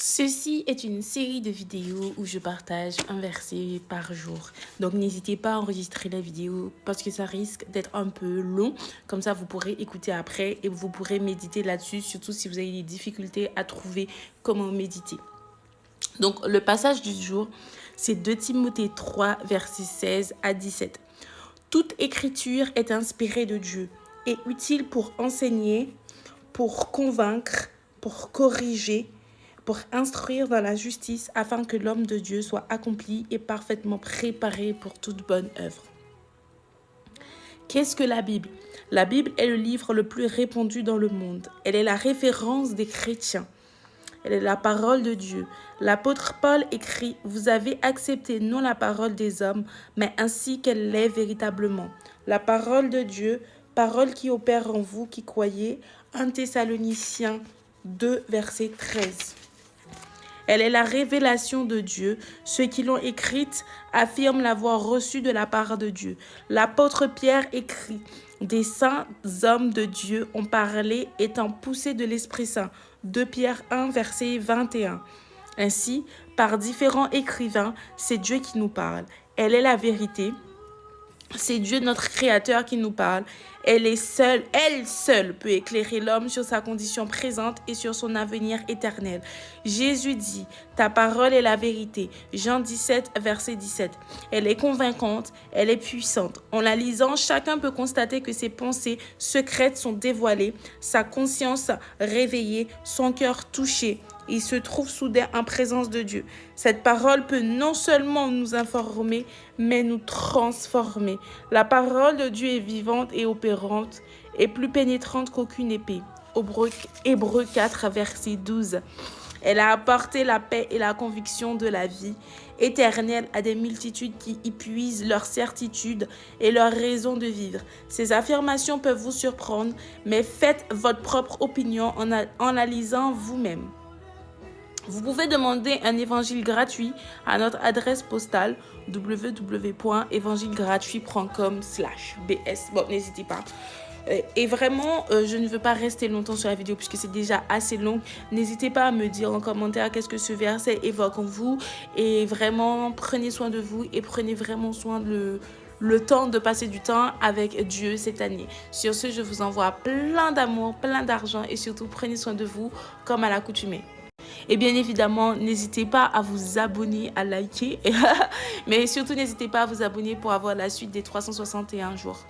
Ceci est une série de vidéos où je partage un verset par jour. Donc n'hésitez pas à enregistrer la vidéo parce que ça risque d'être un peu long. Comme ça, vous pourrez écouter après et vous pourrez méditer là-dessus, surtout si vous avez des difficultés à trouver comment méditer. Donc le passage du jour, c'est 2 Timothée 3, versets 16 à 17. Toute écriture est inspirée de Dieu et utile pour enseigner, pour convaincre, pour corriger, pour instruire dans la justice, afin que l'homme de Dieu soit accompli et parfaitement préparé pour toute bonne œuvre. Qu'est-ce que la Bible? La Bible est le livre le plus répandu dans le monde. Elle est la référence des chrétiens. Elle est la parole de Dieu. L'apôtre Paul écrit « Vous avez accepté non la parole des hommes, mais ainsi qu'elle l'est véritablement. La parole de Dieu, parole qui opère en vous qui croyez. » 1 Thessaloniciens 2, verset 13. Elle est la révélation de Dieu. Ceux qui l'ont écrite affirment l'avoir reçue de la part de Dieu. L'apôtre Pierre écrit « Des saints hommes de Dieu ont parlé étant poussés de l'Esprit Saint. » 2 Pierre 1, verset 21. Ainsi, par différents écrivains, c'est Dieu qui nous parle. Elle est la vérité. C'est Dieu notre Créateur qui nous parle. Elle seule peut éclairer l'homme sur sa condition présente et sur son avenir éternel. Jésus dit, ta parole est la vérité. Jean 17, verset 17. Elle est convaincante, elle est puissante. En la lisant, chacun peut constater que ses pensées secrètes sont dévoilées, sa conscience réveillée, son cœur touché. Il se trouve soudain en présence de Dieu. Cette parole peut non seulement nous informer, mais nous transformer. La parole de Dieu est vivante et opérante, et plus pénétrante qu'aucune épée. Hébreux 4, verset 12. Elle a apporté la paix et la conviction de la vie éternelle à des multitudes qui y puisent leur certitude et leur raison de vivre. Ces affirmations peuvent vous surprendre, mais faites votre propre opinion en la lisant vous-même. Vous pouvez demander un évangile gratuit à notre adresse postale www.evangilegratuit.com/bs. Bon, n'hésitez pas. Et vraiment, je ne veux pas rester longtemps sur la vidéo puisque c'est déjà assez long. N'hésitez pas à me dire en commentaire qu'est-ce que ce verset évoque en vous. Et vraiment, prenez soin de vous et prenez vraiment soin de le temps de passer du temps avec Dieu cette année. Sur ce, je vous envoie plein d'amour, plein d'argent et surtout, prenez soin de vous comme à l'accoutumée. Et bien évidemment, n'hésitez pas à vous abonner, à liker. Mais surtout, n'hésitez pas à vous abonner pour avoir la suite des 361 jours.